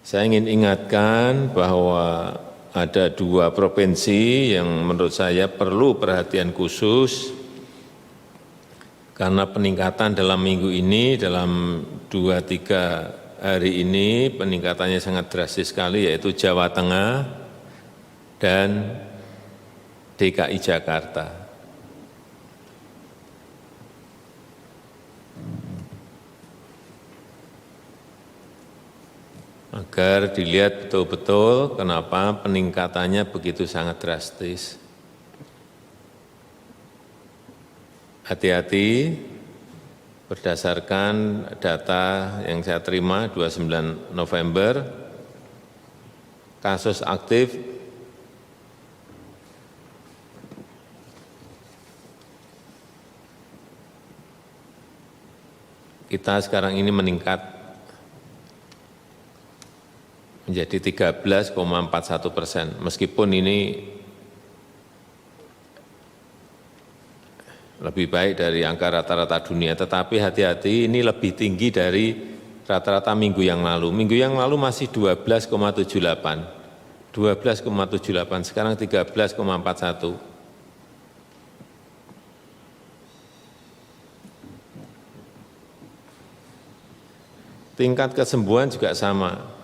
Saya ingin ingatkan bahwa ada 2 provinsi yang menurut saya perlu perhatian khusus karena peningkatan dalam minggu ini, dalam 2-3 hari ini peningkatannya sangat drastis sekali, yaitu Jawa Tengah dan DKI Jakarta. Agar dilihat betul-betul kenapa peningkatannya begitu sangat drastis. Hati-hati, berdasarkan data yang saya terima 29 November, kasus aktif kita sekarang ini meningkat menjadi 13,41%, meskipun ini lebih baik dari angka rata-rata dunia, tetapi hati-hati, ini lebih tinggi dari rata-rata minggu yang lalu. Minggu yang lalu masih 12,78, sekarang 13,41. Tingkat kesembuhan juga sama.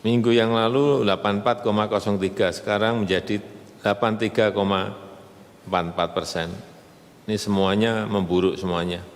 Minggu yang lalu 84,03, sekarang menjadi 83,44%. Ini semuanya memburuk semuanya.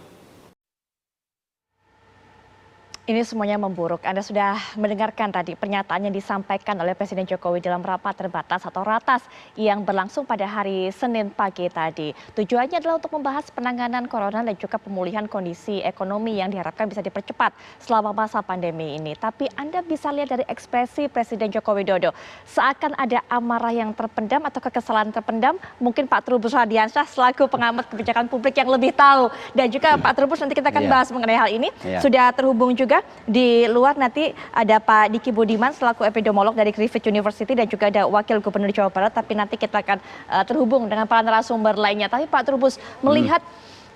Ini semuanya memburuk. Anda sudah mendengarkan tadi pernyataan yang disampaikan oleh Presiden Jokowi dalam rapat terbatas atau ratas yang berlangsung pada hari Senin pagi tadi. Tujuannya adalah untuk membahas penanganan corona dan juga pemulihan kondisi ekonomi yang diharapkan bisa dipercepat selama masa pandemi ini. Tapi Anda bisa lihat dari ekspresi Presiden Joko Widodo, seakan ada amarah yang terpendam atau kekesalan terpendam. Mungkin Pak Trubus Radiansyah selaku pengamat kebijakan publik yang lebih tahu. Dan juga Pak Trubus, nanti kita akan bahas mengenai hal ini. Sudah terhubung juga di luar, nanti ada Pak Diki Budiman selaku epidemiolog dari Griffith University dan juga ada Wakil Gubernur Jawa Barat, tapi nanti kita akan terhubung dengan para narasumber lainnya. Tapi Pak Trubus, melihat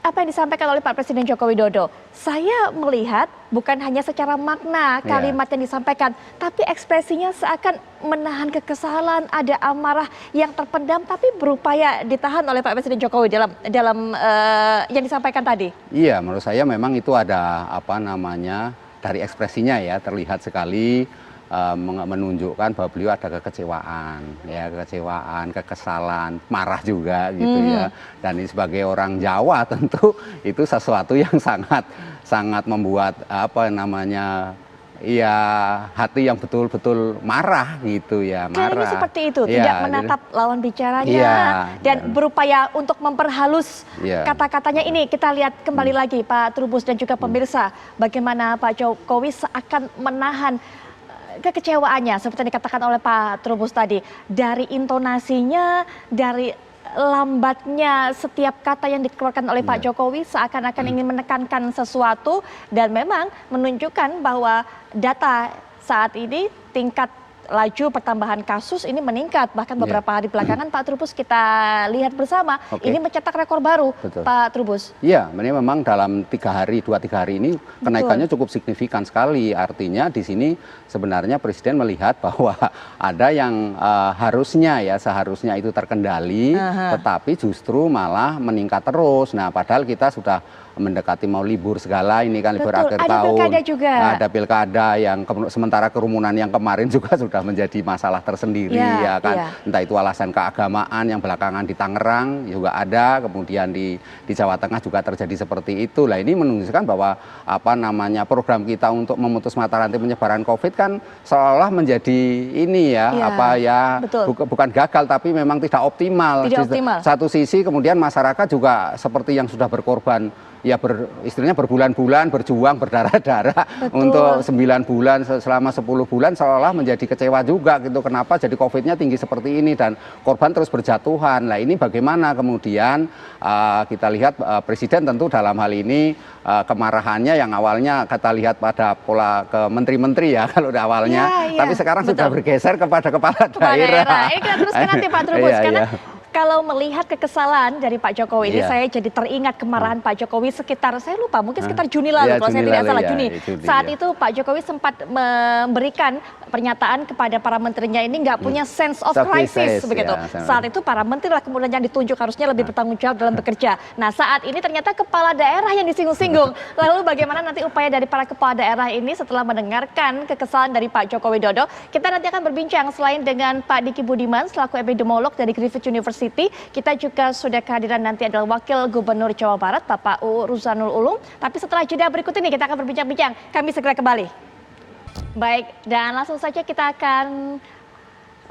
apa yang disampaikan oleh Pak Presiden Joko Widodo, saya melihat bukan hanya secara makna kalimat yang disampaikan, tapi ekspresinya seakan menahan kekesalan, ada amarah yang terpendam, tapi berupaya ditahan oleh Pak Presiden Jokowi dalam yang disampaikan tadi. Iya, menurut saya memang itu ada dari ekspresinya ya terlihat sekali menunjukkan bahwa beliau ada kekecewaan, kekesalan, marah juga gitu ya. Dan ini sebagai orang Jawa tentu itu sesuatu yang sangat membuat hati yang betul-betul marah gitu ya, marah. Kayaknya seperti itu, tidak menatap lawan bicaranya dan berupaya untuk memperhalus kata-katanya. Ini kita lihat kembali lagi Pak Trubus dan juga pemirsa, bagaimana Pak Jokowi seakan menahan kekecewaannya seperti yang dikatakan oleh Pak Trubus tadi, dari intonasinya, dari lambatnya setiap kata yang dikeluarkan oleh Pak Jokowi seakan-akan ingin menekankan sesuatu, dan memang menunjukkan bahwa data saat ini tingkat laju pertambahan kasus ini meningkat, bahkan beberapa hari belakangan Pak Trubus kita lihat bersama ini mencetak rekor baru. Pak Trubus. Iya, ini memang dalam 2-3 hari ini kenaikannya cukup signifikan sekali. Artinya di sini sebenarnya Presiden melihat bahwa ada yang seharusnya itu terkendali, tetapi justru malah meningkat terus. Nah, padahal kita sudah mendekati mau libur segala ini kan, libur akhir tahun. Ada pilkada juga. Ada pilkada yang sementara kerumunan yang kemarin juga sudah menjadi masalah tersendiri Entah itu alasan keagamaan yang belakangan di Tangerang juga ada, kemudian di Jawa Tengah juga terjadi seperti itu. Lah ini menunjukkan bahwa program kita untuk memutus mata rantai penyebaran Covid kan seolah menjadi ini bukan gagal tapi memang tidak optimal. Satu sisi kemudian masyarakat juga seperti yang sudah berkorban istilahnya berbulan-bulan berjuang berdarah-darah untuk 9 bulan, selama 10 bulan seolah menjadi kecewa juga gitu. Kenapa jadi Covid-nya tinggi seperti ini dan korban terus berjatuhan. Nah ini bagaimana kemudian kita lihat Presiden tentu dalam hal ini kemarahannya yang awalnya kita lihat pada pola ke menteri-menteri kalau awalnya, tapi sekarang sudah bergeser kepada kepala daerah. Ini kita teruskan nanti Pak Trubus, karena kalau melihat kekesalan dari Pak Jokowi ini, Iya. saya jadi teringat kemarahan Pak Jokowi sekitar, saya lupa, mungkin sekitar Juni lalu, Iya, kalau saya Juni tidak lalu, salah, ya, Juni. Juni, Saat ya. itu Pak Jokowi sempat memberikan pernyataan kepada para menterinya ini nggak punya sense of crisis, begitu. Ya, Saat itu para menteri lah kemudian yang ditunjuk harusnya lebih bertanggung jawab dalam bekerja. Nah, saat ini ternyata kepala daerah yang disinggung-singgung. Lalu bagaimana nanti upaya dari para kepala daerah ini setelah mendengarkan kekesalan dari Pak Joko Widodo? Kita nanti akan berbincang selain dengan Pak Diki Budiman selaku epidemiolog dari Griffith University. Kita juga sudah kehadiran nanti adalah Wakil Gubernur Jawa Barat, Bapak UU Ruzanul Ulum. Tapi setelah jeda berikut ini kita akan berbincang-bincang. Kami segera kembali. Baik, dan langsung saja kita akan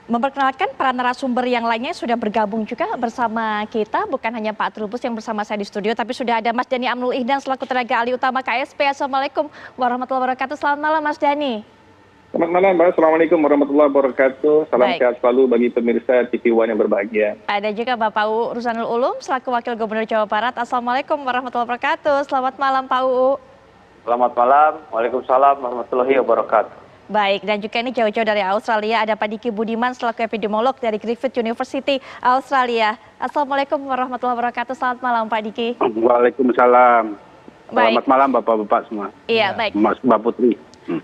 memperkenalkan para narasumber yang lainnya sudah bergabung juga bersama kita. Bukan hanya Pak Trubus yang bersama saya di studio, tapi sudah ada Mas Dhani Amrul Ihdan selaku tenaga ahli utama KSP. Assalamualaikum warahmatullahi wabarakatuh. Selamat malam Mas Dhani. Selamat malam, Mbak. Assalamualaikum warahmatullahi wabarakatuh. Salam Baik. sehat selalu bagi pemirsa TV One yang berbahagia. Ada juga Bapak UU Ruzanul Ulum selaku Wakil Gubernur Jawa Barat. Assalamualaikum warahmatullahi wabarakatuh. Selamat malam Pak UU. Selamat malam, Waalaikumsalam warahmatullahi wabarakatuh. Baik, dan juga ini jauh-jauh dari Australia ada Pak Diki Budiman selaku epidemiolog dari Griffith University Australia. Assalamualaikum warahmatullahi wabarakatuh. Selamat malam Pak Diki. Waalaikumsalam. Baik. Selamat malam Bapak-Bapak semua. Iya, baik. Mbak Putri.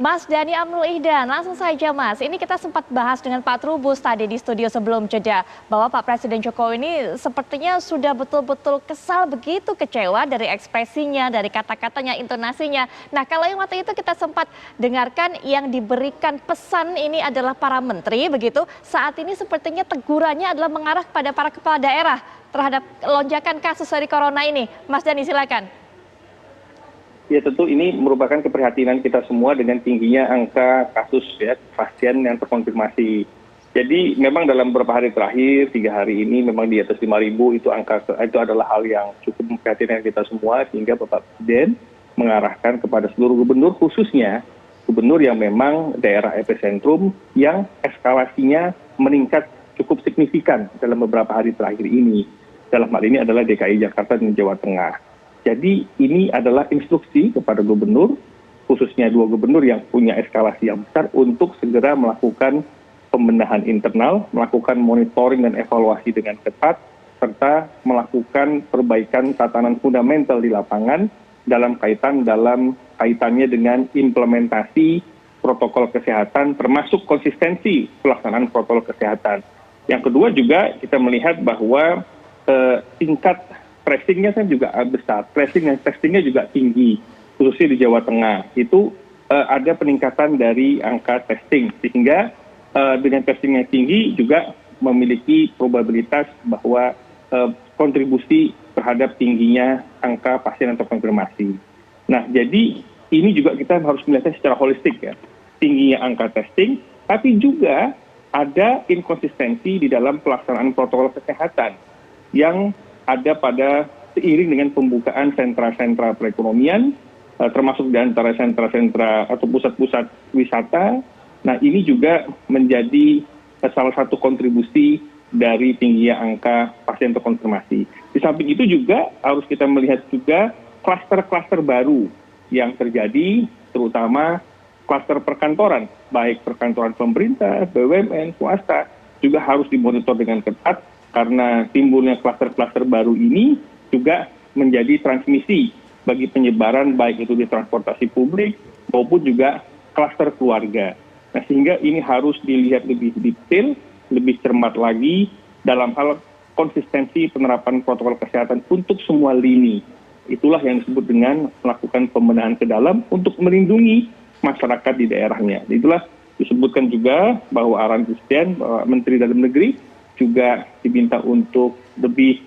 Mas Dhani Amrul Ihdan, langsung saja Mas. Ini kita sempat bahas dengan Pak Trubus tadi di studio sebelum jeda, bahwa Pak Presiden Jokowi ini sepertinya sudah betul-betul kesal, begitu kecewa dari ekspresinya, dari kata-katanya, intonasinya. Nah, kalau yang waktu itu kita sempat dengarkan yang diberikan pesan ini adalah para menteri, begitu. Saat ini sepertinya tegurannya adalah mengarah kepada para kepala daerah terhadap lonjakan kasus dari corona ini. Mas Dhani, silakan. Ya, tentu ini merupakan keprihatinan kita semua dengan tingginya angka kasus ya pasien yang terkonfirmasi. Jadi memang dalam beberapa hari terakhir, 3 hari ini memang di atas 5.000 itu adalah hal yang cukup memprihatinkan kita semua, sehingga Bapak Presiden mengarahkan kepada seluruh gubernur, khususnya gubernur yang memang daerah epicentrum yang eskalasinya meningkat cukup signifikan dalam beberapa hari terakhir ini. Dalam hal ini adalah DKI Jakarta dan Jawa Tengah. Jadi ini adalah instruksi kepada gubernur, khususnya 2 gubernur yang punya eskalasi yang besar untuk segera melakukan pembenahan internal, melakukan monitoring dan evaluasi dengan ketat, serta melakukan perbaikan tatanan fundamental di lapangan dalam kaitannya dengan implementasi protokol kesehatan, termasuk konsistensi pelaksanaan protokol kesehatan. Yang kedua juga kita melihat bahwa tingkat tracingnya kan juga besar, tracing dan testingnya juga tinggi, khususnya di Jawa Tengah. Itu ada peningkatan dari angka testing, sehingga dengan testing yang tinggi juga memiliki probabilitas bahwa kontribusi terhadap tingginya angka pasien yang terkonfirmasi. Nah, jadi ini juga kita harus melihatnya secara holistik ya, tingginya angka testing, tapi juga ada inkonsistensi di dalam pelaksanaan protokol kesehatan yang ada pada seiring dengan pembukaan sentra-sentra perekonomian, termasuk di antara sentra-sentra atau pusat-pusat wisata. Nah, ini juga menjadi salah satu kontribusi dari tingginya angka pasien terkonfirmasi. Di samping itu juga harus kita melihat juga klaster-klaster baru yang terjadi, terutama klaster perkantoran, baik perkantoran pemerintah, BUMN, swasta, juga harus dimonitor dengan ketat, karena timbulnya klaster-klaster baru ini juga menjadi transmisi bagi penyebaran baik itu di transportasi publik maupun juga klaster keluarga. Nah, sehingga ini harus dilihat lebih detail, lebih cermat lagi dalam hal konsistensi penerapan protokol kesehatan untuk semua lini. Itulah yang disebut dengan melakukan pembenahan ke dalam untuk melindungi masyarakat di daerahnya. Itulah disebutkan juga bahwa arahan Presiden, bahwa Menteri Dalam Negeri juga diminta untuk lebih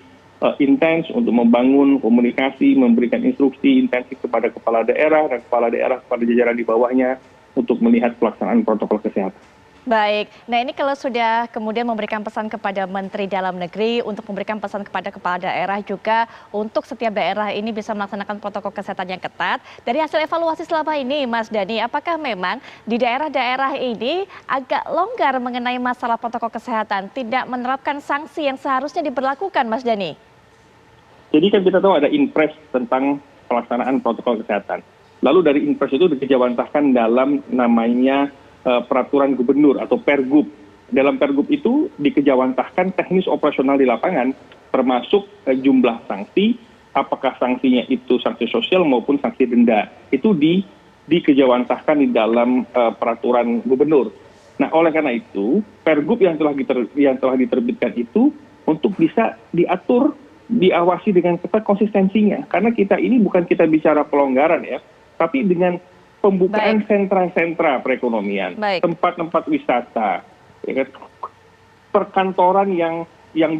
intens untuk membangun komunikasi, memberikan instruksi intensif kepada kepala daerah dan kepala daerah kepada jajaran di bawahnya untuk melihat pelaksanaan protokol kesehatan. Baik, nah ini kalau sudah kemudian memberikan pesan kepada Menteri Dalam Negeri untuk memberikan pesan kepada kepala daerah juga untuk setiap daerah ini bisa melaksanakan protokol kesehatan yang ketat. Dari hasil evaluasi selama ini, Mas Dhani, apakah memang di daerah-daerah ini agak longgar mengenai masalah protokol kesehatan, tidak menerapkan sanksi yang seharusnya diberlakukan, Mas Dhani? Jadi kan kita tahu ada Inpres tentang pelaksanaan protokol kesehatan. Lalu dari Inpres itu dikejawantahkan dalam namanya peraturan gubernur atau Pergub dalam Pergub itu dikejawantahkan teknis operasional di lapangan, termasuk jumlah sanksi, apakah sanksinya itu sanksi sosial maupun sanksi denda. Itu dikejawantahkan di dalam peraturan gubernur. Nah, oleh karena itu, Pergub yang telah diterbitkan itu untuk bisa diatur, diawasi dengan ketat konsistensinya. Karena kita ini bukan kita bicara pelonggaran ya, tapi dengan pembukaan sentra-sentra perekonomian, tempat-tempat wisata, ya kan? Perkantoran yang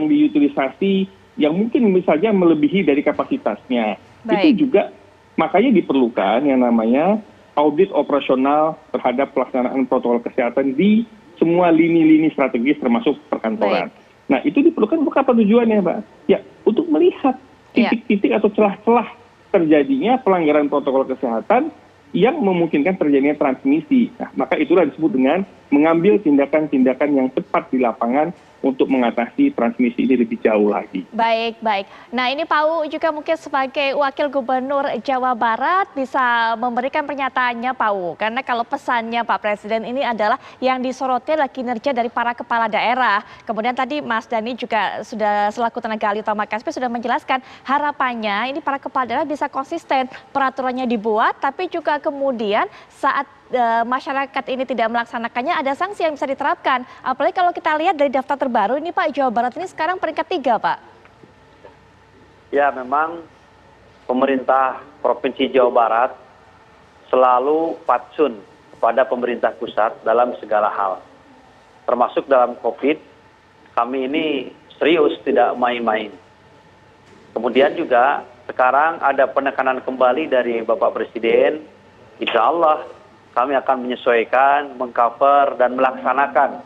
diutilisasi, yang mungkin misalnya melebihi dari kapasitasnya. Itu juga makanya diperlukan yang namanya audit operasional terhadap pelaksanaan protokol kesehatan di semua lini-lini strategis termasuk perkantoran. Nah, itu diperlukan untuk apa tujuannya, Mbak? Ya, untuk melihat titik-titik atau celah-celah terjadinya pelanggaran protokol kesehatan yang memungkinkan terjadinya transmisi. Nah, maka itulah disebut dengan mengambil tindakan-tindakan yang cepat di lapangan untuk mengatasi transmisi ini lebih jauh lagi. Baik. Nah, ini Pak U juga mungkin sebagai Wakil Gubernur Jawa Barat bisa memberikan pernyataannya Pak U. Karena kalau pesannya Pak Presiden ini adalah yang disoroti adalah kinerja dari para kepala daerah. Kemudian tadi Mas Dhani juga sudah selaku tenaga ahli utama KSP sudah menjelaskan harapannya ini para kepala daerah bisa konsisten peraturannya dibuat, tapi juga kemudian saat masyarakat ini tidak melaksanakannya ada sanksi yang bisa diterapkan. Apalagi kalau kita lihat dari daftar terbaru ini Pak, Jawa Barat ini sekarang peringkat 3 Pak. Ya, memang pemerintah Provinsi Jawa Barat selalu fatsun kepada pemerintah pusat dalam segala hal. Termasuk dalam COVID, kami ini serius tidak main-main. Kemudian juga sekarang ada penekanan kembali dari Bapak Presiden, insya Allah kami akan menyesuaikan, mengcover, dan melaksanakan.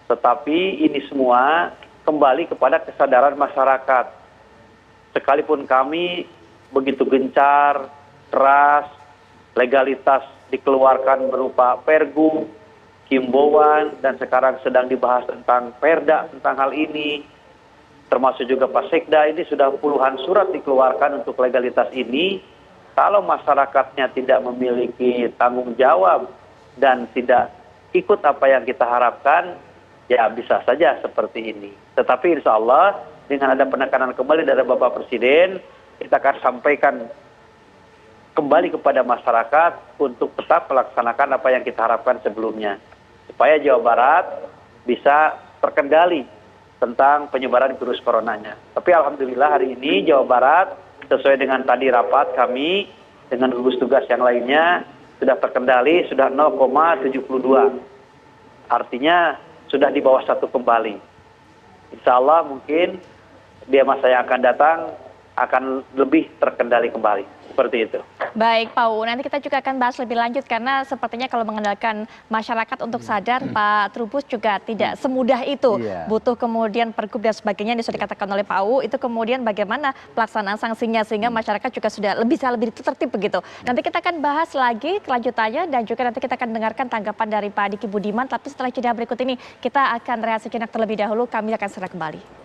Tetapi ini semua kembali kepada kesadaran masyarakat. Sekalipun kami begitu gencar, keras, legalitas dikeluarkan berupa pergub, himbauan, dan sekarang sedang dibahas tentang perda tentang hal ini. Termasuk juga Pak Sekda, ini sudah puluhan surat dikeluarkan untuk legalitas ini. Kalau masyarakatnya tidak memiliki tanggung jawab dan tidak ikut apa yang kita harapkan, ya bisa saja seperti ini. Tetapi insya Allah dengan ada penekanan kembali dari Bapak Presiden, kita akan sampaikan kembali kepada masyarakat untuk tetap melaksanakan apa yang kita harapkan sebelumnya. Supaya Jawa Barat bisa terkendali tentang penyebaran virus coronanya. Tapi alhamdulillah hari ini Jawa Barat sesuai dengan tadi rapat kami dengan gugus tugas yang lainnya sudah terkendali, sudah 0,72. Artinya sudah di bawah 1 kembali. Insya Allah mungkin di masa yang akan datang akan lebih terkendali kembali. Seperti itu. Baik Pak U, nanti kita juga akan bahas lebih lanjut karena sepertinya kalau mengandalkan masyarakat untuk sadar, Pak Trubus juga tidak semudah itu. Butuh kemudian pergub dan sebagainya yang sudah dikatakan oleh Pak U, itu kemudian bagaimana pelaksanaan sanksinya sehingga masyarakat juga sudah lebih tertib begitu. Nanti kita akan bahas lagi kelanjutannya dan juga nanti kita akan dengarkan tanggapan dari Pak Diki Budiman, tapi setelah jeda berikut ini kita akan reaksi jenak terlebih dahulu, kami akan segera kembali.